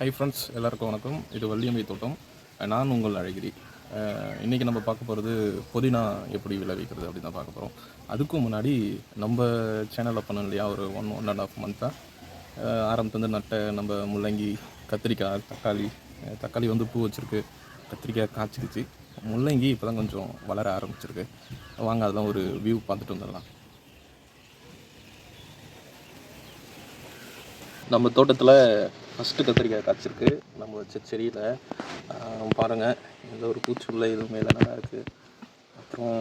Hi friends, எல்லாருக்கும் வணக்கம். இது வள்ளியம்மைத்தோட்டம். நான் உங்கள் அழகிரி. இன்றைக்கி நம்ம பார்க்க போகிறது புதினா எப்படி விளைவிக்கிறது அப்படி தான் பார்க்க போகிறோம். அதுக்கும் முன்னாடி நம்ம சேனலில் பண்ணோம் இல்லையா, ஒரு 1.5 மந்த்தாக ஆரம்பத்துலேருந்து நட்ட நம்ம முள்ளங்கி, கத்திரிக்காய், தக்காளி வந்து பூ வச்சுருக்கு, கத்திரிக்காய் காய்ச்சிருச்சு, முள்ளங்கி இப்போ தான் கொஞ்சம் வளர ஆரம்பிச்சிருக்கு. வாங்க அதெல்லாம் ஒரு வியூ பார்த்துட்டு வந்துடலாம். நம்ம தோட்டத்தில் ஃபஸ்ட்டு கத்திரிக்காய் காய்ச்சிருக்கு. நம்ம வச்ச செடியில் பாருங்கள், எந்த ஒரு பூச்சி எதுவுமே இல்லை, நல்லா இருக்குது. அப்புறம்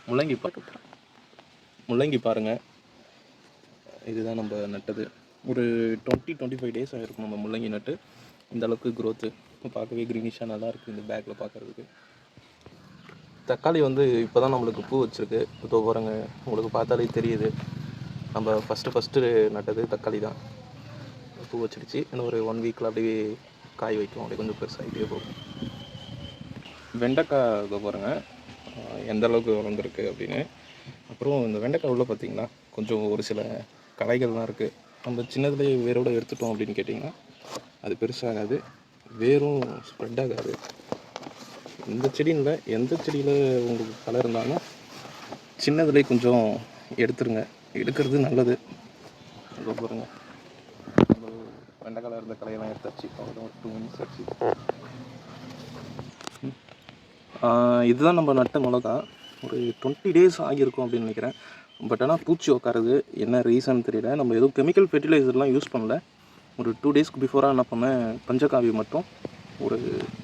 முள்ளங்கி பாருங்கள், இதுதான் நம்ம நட்டது. ஒரு 20-25 டேஸ் ஆகிருக்கும் நம்ம முள்ளங்கி நட்டு. இந்த அளவுக்கு க்ரோத்து பார்க்கவே க்ரீனிஷாக நல்லா இருக்குது இந்த பேக்கில் பார்க்குறதுக்கு. தக்காளி வந்து இப்போ தான் நம்மளுக்கு பூ வச்சுருக்கு. இப்போ பாருங்கள், உங்களுக்கு பார்த்தாலே தெரியுது. நம்ம ஃபஸ்ட்டு நட்டது தக்காளி தான். பூ வச்சிடுச்சு. இன்னும் ஒரு 1 வீக்கில் அப்படியே காய் வைக்கும், அப்படியே கொஞ்சம் பெருசாகிட்டே போகும். வெண்டைக்காய் இதை பாருங்கள் எந்த அளவுக்கு வளர்ந்துருக்கு அப்படின்னு. அப்புறம் இந்த வெண்டைக்காய் உள்ள பார்த்திங்கன்னா கொஞ்சம் ஒரு சில களைகள்லாம் இருக்குது. நம்ம சின்னதுலேயே வேரோடு எடுத்துட்டோம் அப்படின்னு கேட்டிங்கன்னா அது பெருசாகாது, வேரும் ஸ்ப்ரெட் ஆகாது. இந்த செடியில் எந்த செடியில் உங்களுக்கு களை இருந்தாலும் சின்னதுலேயே கொஞ்சம் எடுக்கிறது நல்லது. இப்போ பாருங்கள், வெண்டைக்காய் இருந்த கலையெல்லாம் எடுத்தாச்சு. அவ்வளோதான், ஒரு 2 மினிட்ஸ் ஆச்சு. இதுதான் நம்ம நட்ட மிளகா. ஒரு 20 டேஸ் ஆகியிருக்கும் அப்படின்னு நினைக்கிறேன். பட் ஆனால் பூச்சி உட்காருது, என்ன ரீசன் தெரியல. நம்ம எதுவும் கெமிக்கல் ஃபெர்டிலைசர்லாம் யூஸ் பண்ணல. ஒரு 2 டேஸ்க்கு பிஃபோராக என்ன பண்ணேன், பஞ்சகாவி மட்டும் ஒரு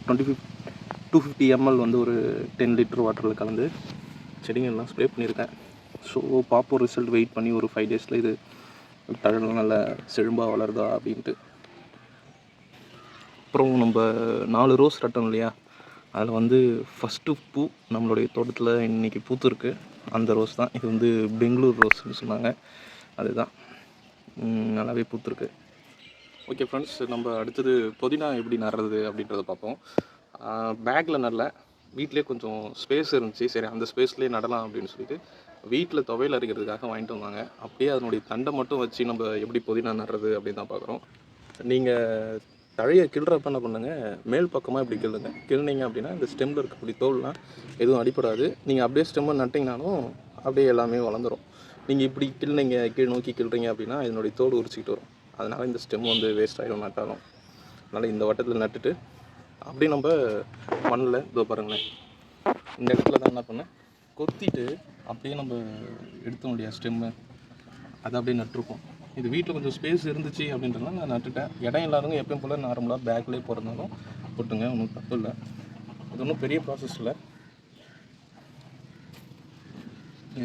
250 ml வந்து ஒரு 10 லிட்டர் வாட்டரில் கலந்து செடிங்கள்லாம் ஸ்ப்ரே பண்ணியிருக்கேன். ஸோ பார்ப்போம் ரிசல்ட். வெயிட் பண்ணி ஒரு 5 டேஸில் இது தழலாம் நல்லா செழும்பாக வளருதா அப்படின்ட்டு. அப்புறம் நம்ம 4 ரோஸ் நட்டோம் இல்லையா, அதில் வந்து ஃபஸ்ட்டு பூ நம்மளுடைய தோட்டத்தில் இன்றைக்கி பூத்துருக்கு. அந்த ரோஸ் தான் இது. வந்து பெங்களூர் ரோஸ்ன்னு சொன்னாங்க, அதுதான். நல்லாவே பூத்துருக்கு. ஓகே ஃப்ரெண்ட்ஸ், நம்ம அடுத்தது புதினா எப்படி நடுறது அப்படின்றத பார்ப்போம். பேக்கில் நடல, வீட்டிலே கொஞ்சம் ஸ்பேஸ் இருந்துச்சு. சரி, அந்த ஸ்பேஸ்லேயே நடலாம் அப்படின்னு சொல்லிட்டு வீட்டில் துவையல் அரைக்கிறதுக்காக வாங்கிட்டு வந்தாங்க. அப்படியே அதனுடைய தண்டை மட்டும் வச்சு நம்ம எப்படி புதினா நடுறது அப்படின்னு தான் பார்க்குறோம். நீங்கள் தழையை கிள்றப்ப என்ன பண்ணுங்க, மேல் பக்கமாக இப்படி கிள்னிங்க அப்படின்னா இந்த ஸ்டெம்மில் இருக்கக்கூடிய தோல்லாம் எதுவும் அடிப்படாது. நீங்கள் அப்படியே ஸ்டெம்மை நட்டிங்கனாலும் அப்படியே எல்லாமே வளர்ந்துடும். நீங்கள் இப்படி கீழ் நோக்கி கிள்றீங்க அப்படின்னா இதனுடைய தோடு உரிச்சிக்கிட்டு வரும். அதனால் இந்த ஸ்டெம் வந்து வேஸ்ட் ஆகிடும் நட்டாலும். அதனால் இந்த வட்டத்தில் நட்டுட்டு அப்படியே நம்ம மண்ணில் இதோ பாருங்களேன், இந்த இடத்துல தான் என்ன பண்ணேன், கொத்திட்டு அப்படியே நம்ம எடுத்தோம் இல்லையா ஸ்டெம்மு, அதை அப்படியே நட்டுருக்கோம். இது வீட்டில் கொஞ்சம் ஸ்பேஸ் இருந்துச்சு அப்படின்றதுனால நான் நட்டுட்டேன். இடம் இல்லாதவங்க எப்பயும் போல் நார்மலாக பேக்லேயே போகிறதுனாலும் போட்டுங்க, ஒன்றும் தப்பு இல்லை. இது ஒன்றும் பெரிய ப்ராசஸ் இல்லை.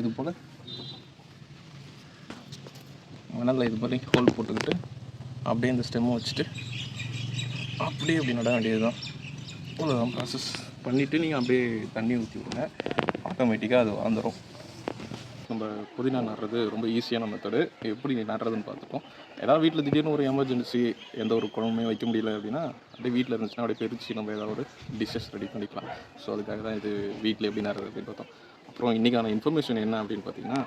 இது போல் மணலில் இது மாதிரி ஹோல் போட்டுக்கிட்டு அப்படியே இந்த ஸ்டெம்மை வச்சுட்டு அப்படியே அப்படி நட வேண்டியது தான். அவ்வளோதான் ப்ராசஸ். பண்ணிவிட்டு நீங்கள் அப்படியே தண்ணி ஊற்றி விடுங்க, ஆட்டோமேட்டிக்காக அது வளர்ந்துடும். நம்ம புதினா நடுறது ரொம்ப ஈஸியான மெத்தடு. எப்படி நடுறதுன்னு பார்த்துட்டோம். ஏதாவது வீட்டில் திடீர்னு ஒரு எமர்ஜென்சி, எந்த ஒரு குழம்புமே வைக்க முடியல அப்படின்னா அப்படியே வீட்டில் இருந்துச்சுன்னா அப்படியே பிரித்து நம்ம ஏதாவது ஒரு டிஷ்ஷஸ் ரெடி பண்ணிக்கலாம். ஸோ அதுக்காக தான் இது வீட்டில் எப்படி நடுறது அப்படின்னு பார்த்தோம். அப்புறம் இன்றைக்கான இன்ஃபர்மேஷன் என்ன அப்படின்னு பார்த்தீங்கன்னா,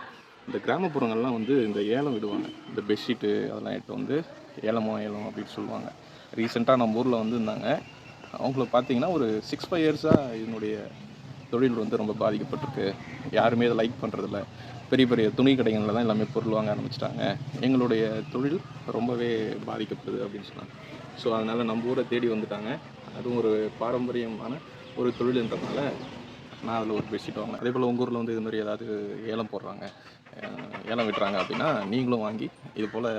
இந்த கிராமப்புறங்கள்லாம் வந்து இந்த ஏலம் விடுவாங்க. இந்த பெட்ஷீட்டு அதெல்லாம் எடுத்து வந்து ஏலம் அப்படின்னு சொல்லுவாங்க. ரீசெண்டாக நம்ம ஊரில் வந்து இருந்தாங்க. அவங்கள பார்த்தீங்கன்னா ஒரு 6-5 இயர்ஸாக இதனுடைய தொழில் வந்து ரொம்ப பாதிக்கப்பட்டிருக்கு. யாருமே இதை லைக் பண்ணுறதில்ல. பெரிய பெரிய துணி கடைகளில் தான் எல்லாமே பொருள் வாங்க ஆரம்பிச்சிட்டாங்க. எங்களுடைய தொழில் ரொம்பவே பாதிக்கப்படுது அப்படின்னு சொன்னாங்க. ஸோ அதனால் நம்ம ஊரை தேடி வந்துட்டாங்க. அதுவும் ஒரு பாரம்பரியமான ஒரு தொழில்ன்றதுனால நான் அதில் ஒரு பெட்ஷீட் வாங்கினேன். அதே போல் உங்கள் ஊரில் வந்து இது மாதிரி ஏதாவது ஏலம் போடுறாங்க, ஏலம் விட்டுறாங்க அப்படின்னா நீங்களும் வாங்கி இது போல்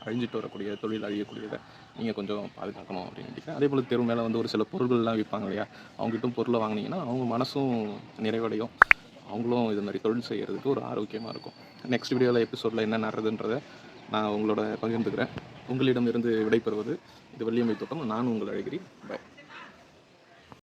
அழிஞ்சிட்டு வரக்கூடிய தொழில் அழியக்கூடியதை நீங்கள் கொஞ்சம் பாதுகாக்கணும் அப்படின்னு நினைக்கிறேன். அதே போல் தெரு மேலே வந்து ஒரு சில பொருள்கள்லாம் விற்பாங்க இல்லையா, அவங்ககிட்டும் பொருளை வாங்கினீங்கன்னா அவங்க மனசும் நிறைவடையும். அவங்களும் இது மாதிரி தொழில் செய்கிறதுக்கு ஒரு ஆரோக்கியமாக இருக்கும். நெக்ஸ்ட் வீடியோவில் எபிசோடில் என்ன நடக்குதுன்றதை நான் உங்களோட பகிர்ந்துக்கிறேன். உங்களிடமிருந்து விடைபெறுவது இது வள்ளியம்மைத்தோட்டம். நான் உங்கள் அழகிரி. பை.